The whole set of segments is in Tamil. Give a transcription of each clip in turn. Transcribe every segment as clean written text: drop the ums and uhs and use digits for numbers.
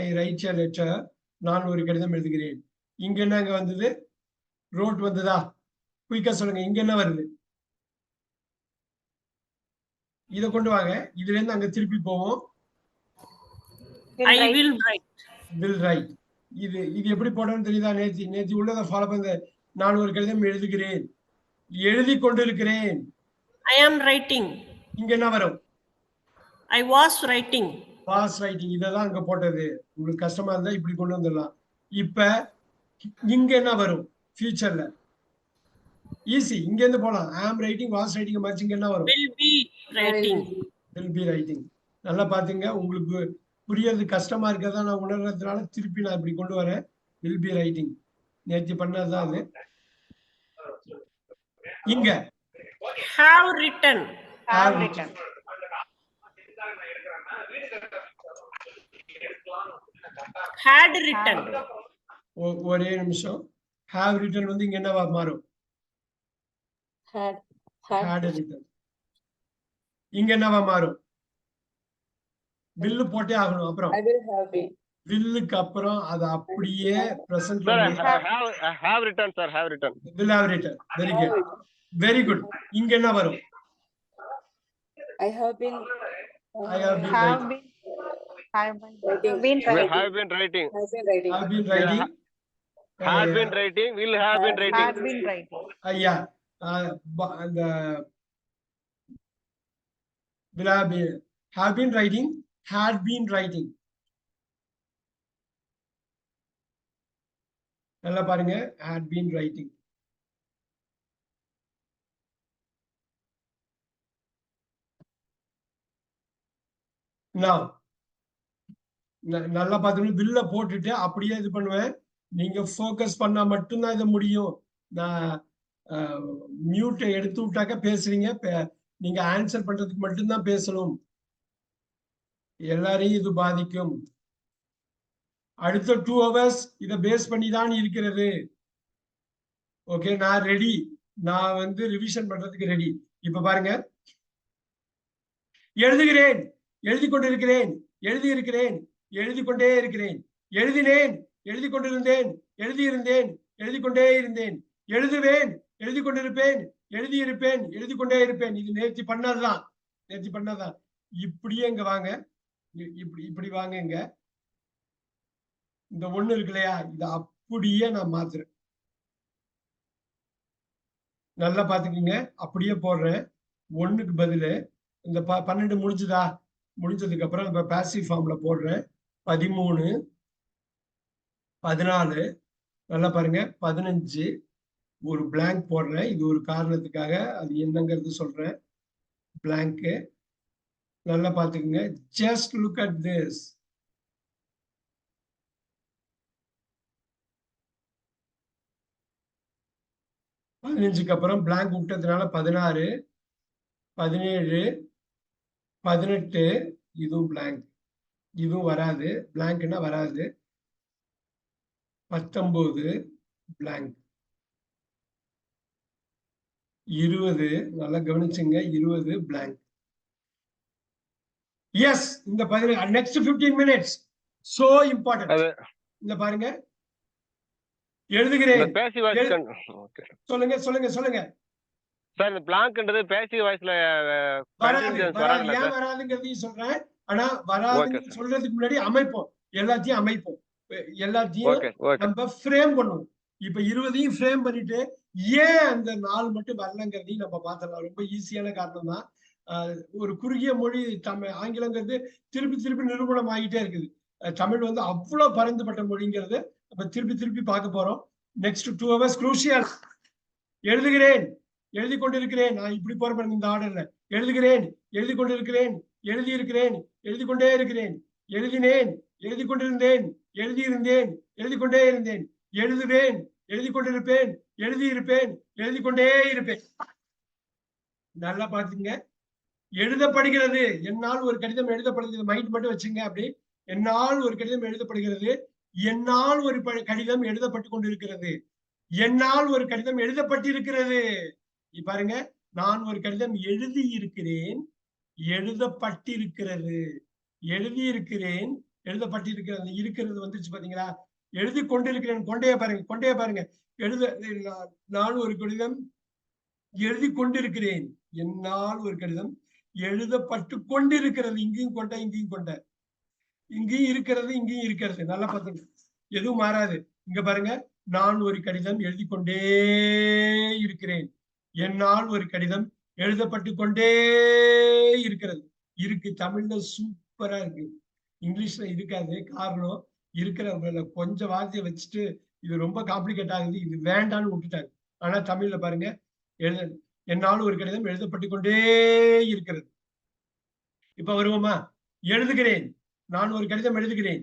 ஐ ரைட் எ லெட்டர். நான் ஒரு கடிதம் எழுதுகிறேன். இங்க என்னங்க வந்தது? ரோட் வந்ததா? குயிக்கா சொல்லுங்க. இங்க என்ன வருது? இத கொண்டு வாங்க. இதுல இருந்து அங்க திருப்பி போவோம். I will write. will write. இது எப்படி போடணும்னு தெரியுதா? நேத்தி உள்ளதை ஃபாலோ பண்ண. நான் ஒரு கடிதம் எழுதுகிறேன். எழுதி கொண்டிருக்கிறேன். I am writing. இங்க என்ன வரும்? I was writing. was writing. இததான் அங்க போட்டது. உங்களுக்கு கஷ்டமா இருந்தா இப்படி கொண்டு வந்துடலாம். இப்ப இங்க என்ன வரும்? ஃபியூச்சர்ல ஈஸி. இங்க இருந்து போலாம். I am writing, was writing மாதிரி இங்க என்ன வரும்? Will be writing. will be writing. நல்லா பாத்தீங்க. உங்களுக்கு புரியறது கஷ்டமா இருக்கதா நான் உணர்றதுனால திருப்பி நான் இப்படி கொண்டு வரேன். will be writing. நேற்று பண்ணதுதான் அது. இங்க have written. have written. had written. ஒரே நிமிஷம். have written வந்து இங்க என்னவா மாறும்? had written. இங்க என்னவா மாறும்? will போட்டே ஆகணும். அப்புறம் I will have been. willக்கு அப்புறம் அது அப்படியே present Sir, have written, sir, have written. will have written. Very good. Very good. இங்க என்ன வரும்? I have been. I have been writing. Have been writing. Have been writing. Have been writing. Have been writing. Will have been writing. Have been writing. Yeah. And will have been writing. Had been writing. நல்லா பாருங்க. had been writing. Now நல்லா பாத்தீங்கன்னா பில்ல போட்டுட்டு அப்படியே இது பண்ணுவேன். நீங்க ஃபோக்கஸ் பண்ணா மட்டும்தான் இது முடியும். நான் மியூட்டை எடுத்து விட்டாக்க பேசுறீங்க. நீங்க ஆன்சர் பண்றதுக்கு மட்டும்தான் பேசணும். எல்லாரையும் இது பாதிக்கும். அடுத்த 2 hours இதை பேஸ் பண்ணி தான் இருக்கிறது. ஓகே, நான் ரெடி. நான் வந்து ரிவிஷன் பண்றதுக்கு ரெடி. இப்ப பாருங்க. எழுதுகிறேன், எழுதி கொண்டிருக்கிறேன், எழுதி இருக்கிறேன், எழுதி கொண்டே இருக்கிறேன், எழுதினேன், எழுதி கொண்டிருந்தேன், எழுதியிருந்தேன், எழுதி கொண்டே இருந்தேன், எழுதுவேன், எழுதி கொண்டிருப்பேன், எழுதி இருப்பேன், எழுதி கொண்டே இருப்பேன். இது நேர்த்தி பண்ணாதான். நேர்த்தி பண்ணாதான். இப்படியே இங்க வாங்க. இப்படி வாங்க. இங்க இந்த ஒண்ணு இருக்கு இல்லையா? இத அப்படியே நான் மாத்துறேன். நல்லா பாத்துக்கீங்க. அப்படியே போடுறேன். ஒண்ணுக்கு பதிலு இந்த 12 முடிஞ்சுதா? முடிஞ்சதுக்கு அப்புறம் இப்ப பாசிவ் ஃபார்ம்ல போடுறேன். 13, 14, நல்லா பாருங்க, 15 ஒரு பிளாங்க் போடுறேன். இது ஒரு காரணத்துக்காக. அது என்னங்கிறது சொல்றேன். பிளாங்க். நல்லா பாத்துக்கோங்க. Just look at this. பதினஞ்சுக்கு அப்புறம் பிளாங்க் விட்டதுனால 16, 17, 18 இதுவும் பிளாங்க். இதுவும் வராது. பிளாங்க்னா வராது. 19 பிளாங்க். 20 நல்லா கவனிச்சுங்க. 20 பிளாங்க். எஸ், இந்த 15 next 15 minutes so important. இந்த பாருங்க. எழுதுகிறேன். சொல்லுங்க சொல்லுங்க சொல்லுங்க. சார், இந்த பிளாங்க்ன்றது பேசிவ் வாய்ஸ்ல வராதுங்கிறதையும் சொல்றேன். ஆனா வராதுன்னு சொல்றதுக்கு முன்னாடி அமைப்போம். எல்லாத்தையும் அமைப்போம். எல்லாத்தையும் நம்ம ஃப்ரேம் பண்ணுவோம். இப்ப 20ஐயும் ஃப்ரேம் பண்ணிட்டு ஏன் அந்த 4 மட்டும் வரலங்கிறதையும் நம்ம பார்த்தலாம். ரொம்ப ஈஸியான காரணம் தான். ஒரு குறுகிய மொழி ஆங்கிலங்கிறது திருப்பி திருப்பி நிரூபணம் ஆகிட்டே இருக்குது. தமிழ் வந்து அவ்வளவு பரந்துபட்ட மொழிங்கிறது நம்ம திருப்பி திருப்பி பார்க்க போறோம். Next 2 hours crucial. எழுதுகிறேன், எழுதி கொண்டிருக்கிறேன். நான் இப்படி போறேன் இந்த ஆர்டர்ல. எழுதுகிறேன், எழுதி கொண்டிருக்கிறேன், எழுதி இருக்கிறேன், எழுதி கொண்டே இருக்கிறேன், எழுதினேன், எழுதி கொண்டிருந்தேன், எழுதியிருந்தேன், எழுதி கொண்டே இருந்தேன், எழுதுவேன், எழுதி கொண்டிருப்பேன், எழுதி இருப்பேன், எழுதி கொண்டே இருப்பேன். நல்லா பாத்துங்க. எழுதப்படுகிறது. என்னால் ஒரு கடிதம் எழுதப்படுகிறது. மைண்ட் மட்டும் வச்சுங்க. அப்படி என்னால் ஒரு கடிதம் எழுதப்படுகிறது. என்னால் ஒரு கடிதம் எழுதப்பட்டு கொண்டிருக்கிறது. என்னால் ஒரு கடிதம் எழுதப்பட்டிருக்கிறது. பாருங்க, நான் ஒரு கடிதம் எழுதி இருக்கிறேன், எழுதப்பட்டிருக்கிறது, எழுதி இருக்கிறேன், எழுதப்பட்டிருக்கிற அந்த இருக்கிறது வந்துருச்சு பாத்தீங்களா? எழுதி கொண்டிருக்கிறேன், கொண்டைய பாருங்க, கொண்டைய பாருங்க. நான் ஒரு கடிதம் எழுதி கொண்டிருக்கிறேன், என்னால் ஒரு கடிதம் எழுதப்பட்டு கொண்டிருக்கிறது. இங்கேயும் கொண்ட, இங்கேயும் கொண்ட, இங்கேயும் இருக்கிறது, இங்கேயும் இருக்கிறது. நல்லா பார்த்துங்க, எதுவும் மாறாது. இங்க பாருங்க, நான் ஒரு கடிதம் எழுதி கொண்டே இருக்கிறேன், என்னால் ஒரு கடிதம் எழுதப்பட்டு கொண்டே இருக்கிறது. இருக்கு, தமிழ்ல சூப்பரா இருக்கு, இங்கிலீஷ்ல இருக்காது. காரணம் இருக்கிற கொஞ்சம் வார்த்தையை வச்சுட்டு இது ரொம்ப காம்ப்ளிகேட் ஆகுது, இது வேண்டான்னு விட்டுட்டாங்க. ஆனா தமிழ்ல பாருங்க, என்னால் ஒரு கடிதம் எழுதப்பட்டு கொண்டே இருக்கிறது. இப்ப வருவோமா? எழுதுகிறேன், நான் ஒரு கடிதம் எழுதுகிறேன்,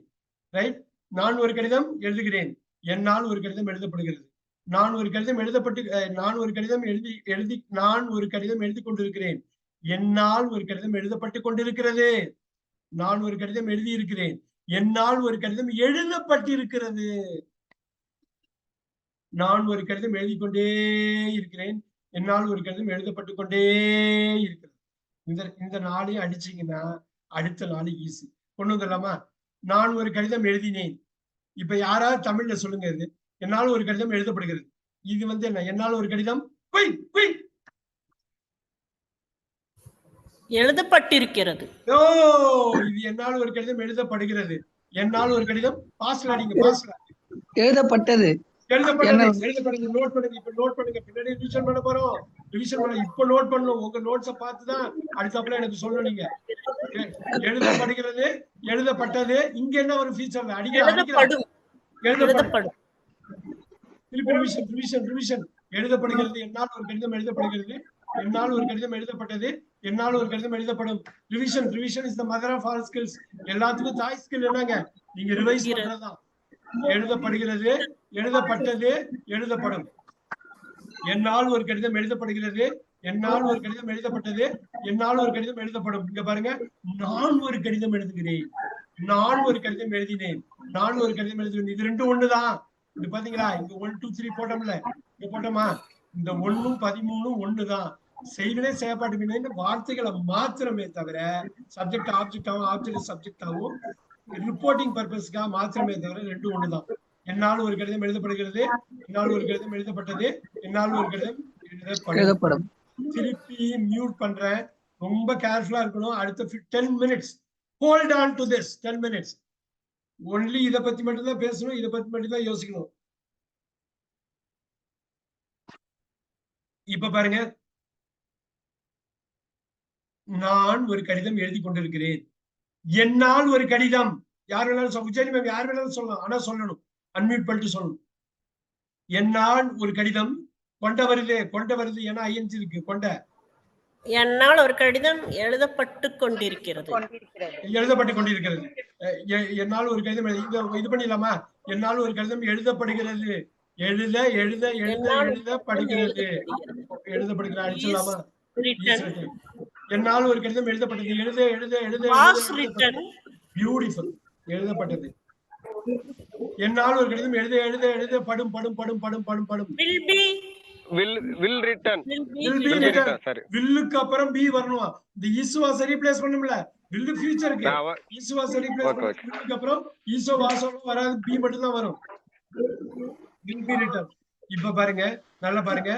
ரைட்? நான் ஒரு கடிதம் எழுதுகிறேன், என்னால் ஒரு கடிதம் எழுதப்படுகிறது. நான் ஒரு கடிதம் எழுதப்பட்டு நான் ஒரு கடிதம் நான் ஒரு கடிதம் எழுதி கொண்டிருக்கிறேன், என்னால் ஒரு கடிதம் எழுதப்பட்டு கொண்டிருக்கிறது. நான் ஒரு கடிதம் எழுதி இருக்கிறேன், என்னால் ஒரு கடிதம் எழுதப்பட்டிருக்கிறது. நான் ஒரு கடிதம் எழுதி கொண்டே இருக்கிறேன், என்னால் ஒரு கடிதம் எழுதப்பட்டு கொண்டே இருக்கிறது. இந்த நாளையும் அடிச்சீங்கன்னா அடுத்த நாள் ஈஸி. கொண்டு வந்துடலாமா? நான் ஒரு கடிதம் எழுதினேன். இப்ப யாராவது தமிழ்ல சொல்லுங்க, இது என்னால் ஒரு கடிதம் எழுதப்படுகிறது. இது என்ன? என்னால் ஒரு கடிதம் எழுதப்பட்டிருக்கிறது. ஓ, இது என்னால் ஒரு கடிதம் எழுதப்படுகிறது. என்னால் ஒரு கடிதம் பாஸ்ல அடிங்க, பாஸ்ல எழுதப்பட்டது. எழுதப்பட்டது. நோட் பண்ணுங்க, இப்ப நோட் பண்ணுங்க. பின்னாடி ரிவிஷன் பண்ண போறோம். ரிவிஷன் பண்ண இப்ப நோட் பண்ணணும். உங்க நோட்ஸ பார்த்துதான் அடுத்தப்பல எனக்கு சொல்லணும். நீங்க எழுதப்படுகிறது, எழுதப்பட்டது. இங்க என்ன ஒரு ஃபீச்சர்? எழுதப்படும். எழுதப்படும். திருப்பி ரிவிஷன். எழுதப்படுகிறது, என்னால் ஒரு கடிதம் எழுதப்படுகிறது, என்னால் ஒரு கடிதம் எழுதப்பட்டது, என்னால் ஒரு கடிதம் எழுதப்படும். Revision is the mother of all skills. எல்லாத்துக்கும் தாய் ஸ்கில் என்னங்க? நீங்க ரிவைஸ் பண்றதுதான். எழுதப்படுகிறது, எழுதப்பட்டது, எழுதப்படும். என்னால் ஒரு கடிதம் எழுதப்படுகிறது, என்னால் ஒரு கடிதம் எழுதப்பட்டது, என்னால் ஒரு கடிதம் எழுதப்படும். இங்க பாருங்க, நான் ஒரு கடிதம் எழுதுகிறேன், நான் ஒரு கடிதம் எழுதினேன், நான் ஒரு கடிதம் எழுதுகிறேன். இது ரெண்டும் ஒண்ணுதான். இது பாத்தீங்களா? இங்க 1 2 3 போட்டோம்ல, இங்க போட்டோமா? இந்த 1 13 ஒண்ணுதான். செய்வனே செயற்பாட்டு வார்த்தைகளை மாத்திரமே தவிர சப்ஜெக்ட் ஆப்ஜெக்டாவும், ஆப்ஜெக்ட் சப்ஜெக்டாவும் ரிப்போர்ட்டிங் பர்பஸ்க்காக மாத்திரமே தவிர ரெண்டும் ஒண்ணுதான். என்னால் ஒரு கடிதம் எழுதப்படுகிறது, என்னால் ஒரு கடிதம் எழுதப்பட்டது, என்னால் ஒரு கடிதம் எழுதப்படும். திருப்பி மியூட் பண்றேன், ரொம்ப கேர்ஃபுல்லா இருக்கணும். அடுத்த 10 minutes hold on to this 10 minutes only இதை பத்தி மட்டும்தான் பேசணும், இதை பத்தி மட்டும்தான் யோசிக்கணும். இப்ப பாருங்க, நான் ஒரு கடிதம் எழுதி கொண்டிருக்கிறேன், என்னால் ஒரு கடிதம். யார் வேணாலும் உச்சரி மேம், யார் வேணாலும் சொல்லலாம், ஆனா சொல்லணும், அன்மியூட் பண்ணிட்டு சொல்லணும். என்னால் ஒரு கடிதம் கொண்ட வருது ஏன்னா ஐஎன்ஜி இருக்கு. கொண்ட என்னால் ஒரு கடிதம் எழுதப்பட்டு கொண்டிருக்கிறது. என்னால் ஒரு கடிதம் இது பண்ணிடலாமா? என்னால் ஒரு கடிதம் எழுதப்படுகிறது, எழுதப்படுகிறது, அடிச்சிடலாமா? என்னால் ஒரு கடிதம் எழுதப்பட்டது, பியூட்டிஃபுல், எழுதப்பட்டது. என்னால் ஒரு கடிதம் எழுதப்படும், வில்லுக்கு அப்புறம் பி வரணும். இந்த இஸ்வாஸ் ரீப்ளேஸ் பண்ணும்ல, வில்லு ஃபியூச்சருக்கு இஸ்வாஸ் ரீப்ளேஸ் பண்ணதுக்கு அப்புறம் ஈசோ வாசோ வராது, பி மட்டும் தான் வரும். Will be written. இப்ப பாருங்க, நல்லா பாருங்க,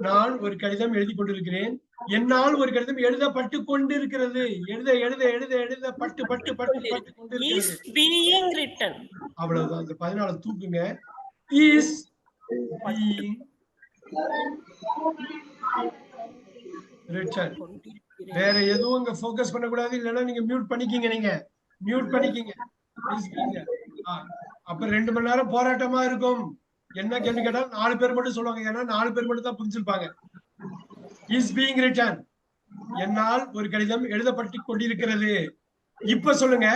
நான் ஒரு கடிதம் எழுதி கொண்டிருக்கிறேன், என்னால் ஒரு கடிதம் எழுதப்பட்டு கொண்டிருக்கிறது. எழுதப்பட்டு கொண்டிருக்கிறது. அவ்வளவுதான். இந்த 14 தூக்குங்க. Is being return. வேற எதுவும் இங்க ஃபோக்கஸ் பண்ணக்கூடாது, இல்லைன்னா நீங்க மியூட் பண்ணிக்கிங்க. அப்ப 2 மணி நேரம் போராட்டமா இருக்கும். என்ன கேள்வி கேட்டாலும் 4 பேர் மட்டும் சொல்லுவாங்க, ஏன்னா 4 பேர் மட்டும் தான் புரிஞ்சிருப்பாங்க. இஸ் பீயிங் ரிட்டன், என்னால் ஒரு கடிதம் எழுதப்பட்டு கொண்டிருக்கிறது. இப்ப சொல்லுங்க,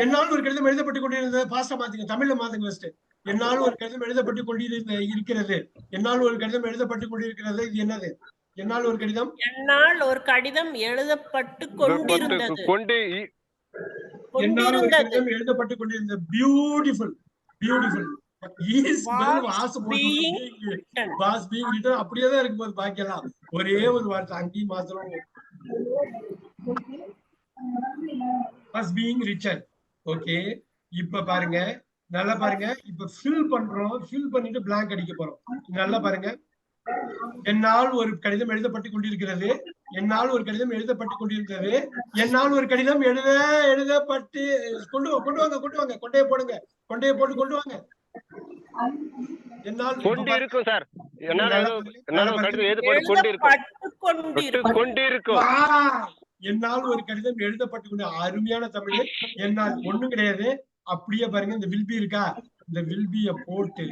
என்னால் ஒரு கடிதம் எழுதப்பட்டு கொண்டிருந்தது பாஸ்டா மாத்துங்க, தமிழ்ல மாத்துங்க ஃபர்ஸ்ட். என்னால் ஒரு கடிதம் எழுதப்பட்டு கொண்டிருக்கிறது, என்னால் ஒரு கடிதம் எழுதப்பட்டு கொண்டிருக்கிறது. இது என்னது? என்னால் ஒரு கடிதம் எழுதப்பட்டு கொண்டிருந்தது. என்னால் ஒரு கடிதம் எழுதப்பட்டு கொண்டிருந்தது. பியூட்டிஃபுல். அப்படியேதான் இருக்கும்போது பாக்கியெல்லாம் ஒரே ஒரு வார்த்தை அங்கேயும் மாத்திரம். Was being written. ஓகே, இப்ப பாருங்க, நல்லா பாருங்க. இப்ப ஃபில் பண்றோம். ஃபில் பண்ணிட்டு blank அடிக்க போறோம். நல்லா பாருங்க. என்னால் ஒரு கடிதம் எழுதப்பட்டு கொண்டிருக்கிறது. என்னால் ஒரு கடிதம் எழுதப்பட்டு கொண்டிருக்கிறது. என்னால் ஒரு கடிதம் எழுதப்பட்டு கொண்டு வாங்க, கொண்டே போடுங்க. கொண்டே போட்டு கொண்டு வாங்க. என்னால் கொண்டு இருக்கும் சார். என்னால் ஒரு கடிதம் எழுதப்பட்டு கொண்டிருக்கும். என்னால் ஒரு கடிதம் எழுதப்பட்டு கொண்டு அருமையான தமிழ். என்னால் ஒண்ணும் கிடையாது. அப்படியே பாருங்க, இந்த வில் பி இருக்கா, இந்த வில் பிய போட்டு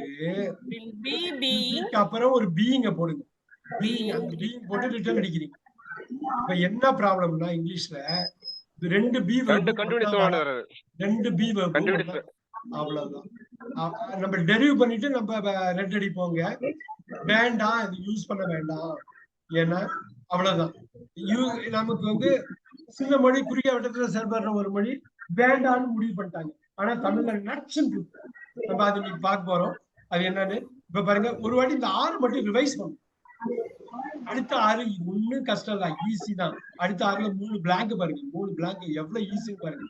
அப்புறம் ஒரு பீயிங்க போடுங்க. அந்த பீயிங் போட்டு ரிட்டர்ன் அடிக்கிறீங்க. இப்ப என்ன ப்ராப்ளம்னா இங்கிலீஷ்ல ரெண்டு பி ரெண்டு பி அவ்வளவுதான். நம்ம டெரிவ் பண்ணிட்டு நம்ம ரெட் அடிப்போங்க. வேண்டாம், இது யூஸ் பண்ண வேண்டாம். ஏன்னா அவ்வளவுதான். நமக்கு வந்து சின்ன மொழி குறுகிய வட்டத்துல செயல்படுற ஒரு மொழி வேண்டான்னு முடிவு பண்ணிட்டாங்க. ஆனா தமிழ்ல நச்சுன்னு நம்ம அது இன்னைக்கு பார்க்க போறோம். அது என்னன்னு இப்ப பாருங்க. ஒரு வாட்டி இந்த 6 மட்டும் ரிவைஸ் பண்ணும். அடுத்த 6 ஒண்ணும் கஷ்டம் இல்ல, ஈஸி தான். அடுத்த 6ல 3 blank பாருங்க. 3 blank எவ்வளவு ஈஸின்னு பாருங்க.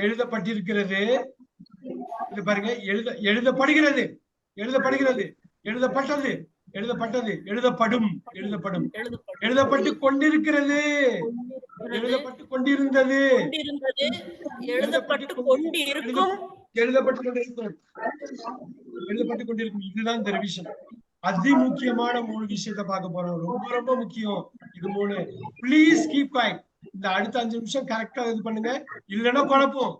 எழுதப்பட்டிருக்கிறது, இது பாருங்க. எழுதப்படுகிறது, எழுதப்படுகிறது, எழுதப்பட்டது, எழுதப்பட்டது, எழுதப்படும், எழுதப்பட்டு கொண்டிருக்கிறது, எழுதப்பட்டு கொண்டிருந்தது, எழுதப்பட்டு கொண்டிருக்கும், எழுதப்பட்டு கொண்டிருக்கும், எழுதப்பட்டு கொண்டிருக்கும். இதுதான் இந்த ரிவிஷன். அதி முக்கியமான 3 விஷயத்த பார்க்க போறோம். ரொம்ப ரொம்ப முக்கியம் இது 3. Please keep quiet. இந்த அடுத்த 5 நிமிஷம் கரெக்டா இது பண்ணுங்க. இல்லைன்னா குழப்பம்,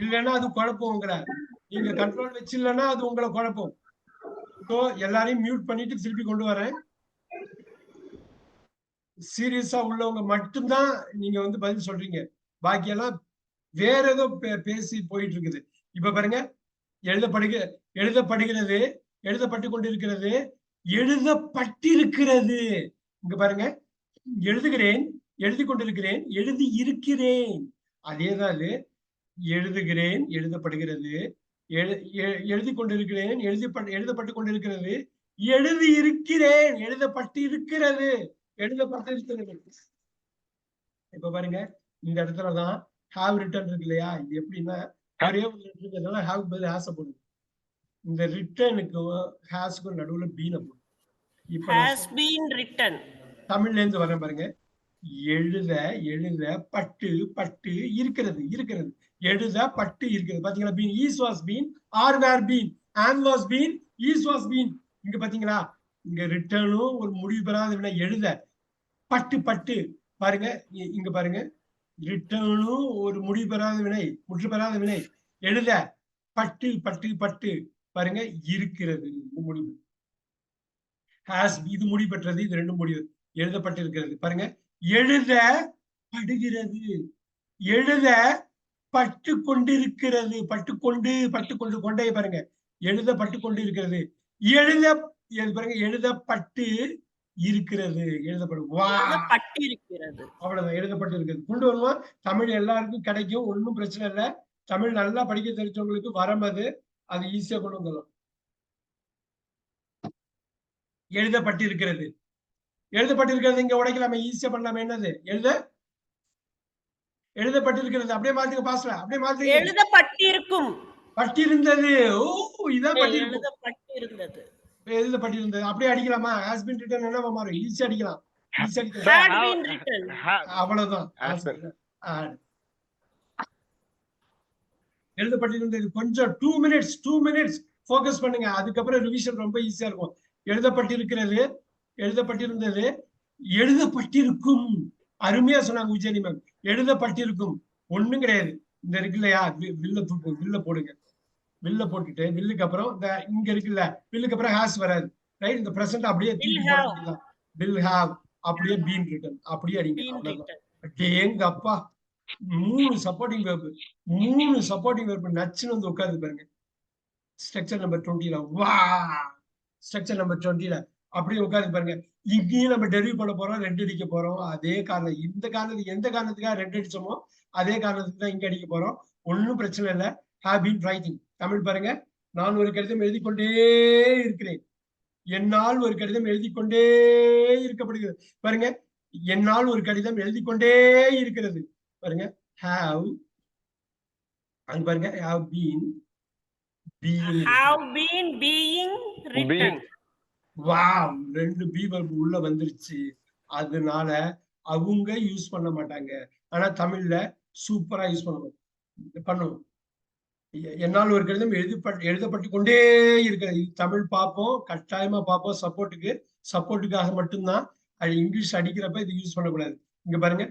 இல்லைன்னா அது குழப்பம் உங்களை. நீங்க கண்ட்ரோல் வச்சிடலன்னா அது உங்களை குழப்பம். எல்லாரையும் மியூட் பண்ணிட்டு திருப்பி கொண்டு வரேன். சீரியஸா உள்ளவங்க மட்டும்தான் நீங்க வந்து பதில் சொல்றீங்க. பாக்கியெல்லாம் வேற ஏதோ பேசி போயிட்டு இருக்குது. இப்ப பாருங்க, எழுதப்படுகிறது, எழுதப்பட்டு கொண்டிருக்கிறது, எழுதப்பட்டிருக்கிறது. இங்க பாருங்க, எழுதுகிறேன், எழுதி கொண்டிருக்கிறேன், எழுதி இருக்கிறேன். அதேதான் எழுதுகிறேன், எழுதப்படுகிறது, எழுதி கொண்டிருக்கிறேன், எழுதப்பட்டு கொண்டிருக்கிறது, எழுதி இருக்கிறேன், எழுதப்பட்டு இருக்கிறது, எழுதப்பட்டு இருக்கிறது. இப்ப பாருங்க, இந்த இடத்துலதான் ஹாவ் ரிட்டன் இருக்கு இல்லையா? இது எப்படின்னா ஒரே ஒரு இருக்கிறதுனால ஹாவ் பதில் ஹாஸ போடுது. இந்த ரிட்டனுக்கும் ஹாஸ்க்கும் நடுவுல பீன போடும். இப்ப தமிழ்ல இருந்து வரேன் பாருங்க. எழுத பட்டு பட்டு இருக்கிறது, இருக்கிறது, எழுத பட்டு இருக்கிறது. பாத்தீங்களா? Been, is was been, are were been, am was been, is was been. இங்க பாத்தீங்களா? இங்க ரிட்டனும் ஒரு முடிவு பெறாத வினை, எழுத பட்டு பட்டு. பாருங்க இங்க பாருங்க, ரிட்டனும் ஒரு முடிவு பெறாத வினை, முற்று பெறாத வினை, எழுத பட்டு பட்டு பட்டு. பாருங்க, இருக்கிறது முடிவு. ஹாஸ் இது முடிவு பெற்றது, இது ரெண்டும் முடிவு. எழுதப்பட்டு இருக்கிறது. பாருங்க, எழுதப்படுகிறது, எழுத பட்டு கொண்டிருக்கிறது, பட்டுக்கொண்டு பட்டுக்கொண்டு கொண்டே பாருங்க, எழுதப்பட்டு கொண்டு இருக்கிறது, பாருங்க, எழுதப்பட்டு இருக்கிறது, எழுதப்படும். அவ்வளவுதான், எழுதப்பட்டு இருக்கிறது. கொண்டு வருவோம். தமிழ் எல்லாருக்கும் கிடைக்கும், ஒன்னும் பிரச்சனை இல்லை. தமிழ் நல்லா படிக்க தெரிஞ்சவங்களுக்கு வரம் அது ஈஸியா கொண்டு வந்துடலாம். எழுதப்பட்டிருக்கிறது, எழுதப்பட்டிருக்கிறது இங்க உடைக்கலாமே, ஈஸியா பண்ணலாமே. என்னது எழுதப்பட்டிருக்கிறது? அப்படியே மாத்துங்க, பாஸ்ல அப்படியே மாத்துங்க. எழுதப்பட்டிருக்கும், பட்டிருந்தது. ஓ, இதான் பட்டிருந்தது, எழுதப்பட்டிருந்தது. அப்படியே அடிக்கலாமா? ஹாஸ் பீன் ரிட்டன் என்னவா மாறும்? ஈஸியா அடிக்கலாம், ஈஸியா அடிக்கலாம். அவ்வளவுதான். எழுதப்பட்டிருந்தது. கொஞ்சம் 2 மினிட்ஸ் போக்கஸ் பண்ணுங்க. அதுக்கப்புறம் ரிவிஷன் ரொம்ப ஈஸியா இருக்கும். எழுதப்பட்டிருக்கிறது, எழுதப்பட்டிருந்தது, எழுதப்பட்டிருக்கும். அருமையா சொன்னாங்க உஜ்ஜயினி மேம். எழுதப்பட்டிருக்கும் ஒண்ணும் கிடையாது. இந்த இருக்கு இல்லையா, வில்ல போடுங்க. வில்ல போட்டுட்டு வில்லுக்கு அப்புறம் இந்த இங்க இருக்குல்ல, வில்லுக்கு அப்புறம் ஹாஸ் வராது, ரைட்? இந்த பிரசன்ட் அப்படியே வில் ஹாவ், அப்படியே பீன் ரிட்டன், அப்படியே அடிங்க. அவ்வளவுதான். எங்க அப்பா, 3 சப்போர்ட்டிங் வெர்ப் நச்சுன்னு வந்து உட்கார்ந்து பாருங்க. ஸ்ட்ரக்சர் நம்பர் 20ல வா, ஸ்ட்ரக்சர் நம்பர் 20ல அப்படியே உட்கார்ந்து பாருங்க. இங்கேயும் நம்ம டெரிவ் பண்ண போறோம், ரெட் அடிக்க போறோம். அதே காரணம், இந்த காரணத்துக்கு எந்த காரணத்துக்காக ரெட் அடிச்சோமோ அதே காரணத்துக்கு தான் இங்க அடிக்க போறோம். ஒன்னும் பிரச்சனை இல்லை. Have been writing. தமிழ் பாருங்க, நான் ஒரு கடிதம் எழுதி கொண்டே இருக்கிறேன், என்னால் ஒரு கடிதம் எழுதி கொண்டே இருக்கப்படுகிறது. பாருங்க, என்னால் ஒரு கடிதம் எழுதி கொண்டே இருக்கிறது. பாருங்க, ஹாவ் அங்க பாருங்க have been being have been being written. Wow, 2 be verb உள்ள வந்துருச்சு. அதனால அவங்க யூஸ் பண்ண மாட்டாங்க. ஆனா தமிழ்ல சூப்பரா யூஸ் பண்ணுவோம். என்னால் ஒரு கடிதம் எழுதப்பட்டு கொண்டே இருக்கிறது. தமிழ் பார்ப்போம், கட்டாயமா பார்ப்போம். சப்போர்ட்டுக்காக மட்டும்தான். அது இங்கிலீஷ் அடிக்கிறப்ப இது யூஸ் பண்ணக்கூடாது. இங்க பாருங்க,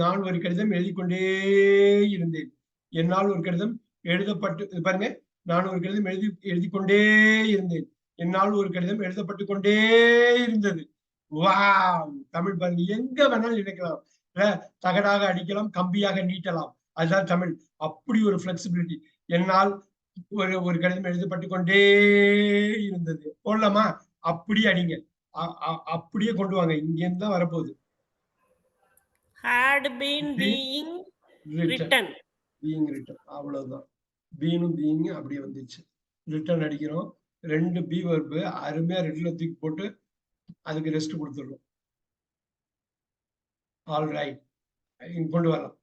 நான் ஒரு கடிதம் எழுதி கொண்டே இருந்தேன். என்னால் ஒரு கடிதம் பாருங்க, நான் ஒரு கடிதம் எழுதி கொண்டே இருந்தேன். என்னால் ஒரு கடிதம் எழுதப்பட்டு கொண்டே இருந்தது. வாவ், தமிழ் பாருங்க, எங்க வேணாலும் நினைக்கலாம். தகடாக அடிக்கலாம், கம்பியாக நீட்டலாம். அதுதான் தமிழ். அப்படி ஒரு பிளெக்சிபிலிட்டி. என்னால் ஒரு கடிதம் எழுதப்பட்டு கொண்டே இருந்தது போடலாமா? அப்படியே அடிங்க, அப்படியே கொண்டு வாங்க. இங்க இருந்து தான் வரப்போகுது. had been being written. being written, அவ்வளவுதான். பீனும் பீயிங் அப்படியே வந்துச்சு. ரிட்டன் அடிக்கிறோம். 2 பி verb அருமையா ரெட்ல தூக்கி போட்டு அதுக்கு ரெஸ்ட் கொடுத்துடுறோம். ஆல் ரைட், கொண்டு வரலாம்.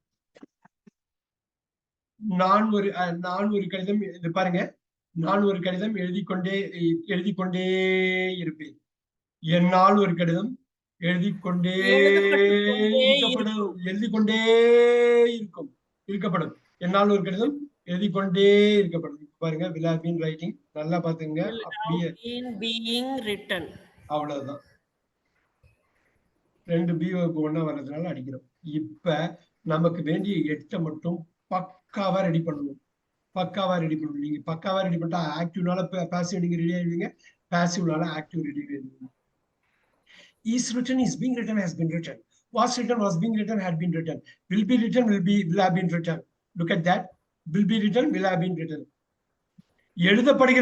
நான் ஒரு கடிதம், இது பாருங்க, நான் ஒரு கடிதம் எழுதி கொண்டே இருப்பேன். என்னால் ஒரு கடிதம் எழுதி கொண்டே இருக்கப்படும். என்னால் ஒரு கடிதம் எழுதி கொண்டே இருக்கப்படும். பாருங்க, will have been writing. நல்லா பாத்துங்க. அப்படியே being written. அவ்வளவுதான். 2 பி verb ஒண்ணா வர்றதுனால அடிக்கிறோம். இப்ப நமக்கு வேண்டிய 8 மட்டும் பக்காவா ரெடி பண்ணுவோம். நீங்க பக்காவா ரெடி பண்ணிட்டா ஆக்டிவ்னால பாசிவ் நீங்க ரெடி ஆயிடுவீங்க, பாசிவ்னால ஆக்டிவ் ரெடி ஆயிடுவீங்க. is written, is being written, has been written. Was written, was being written, had been written. Will be written, will have been written. Look at that. Will be written, will have been written. எழுதப்படுகிறது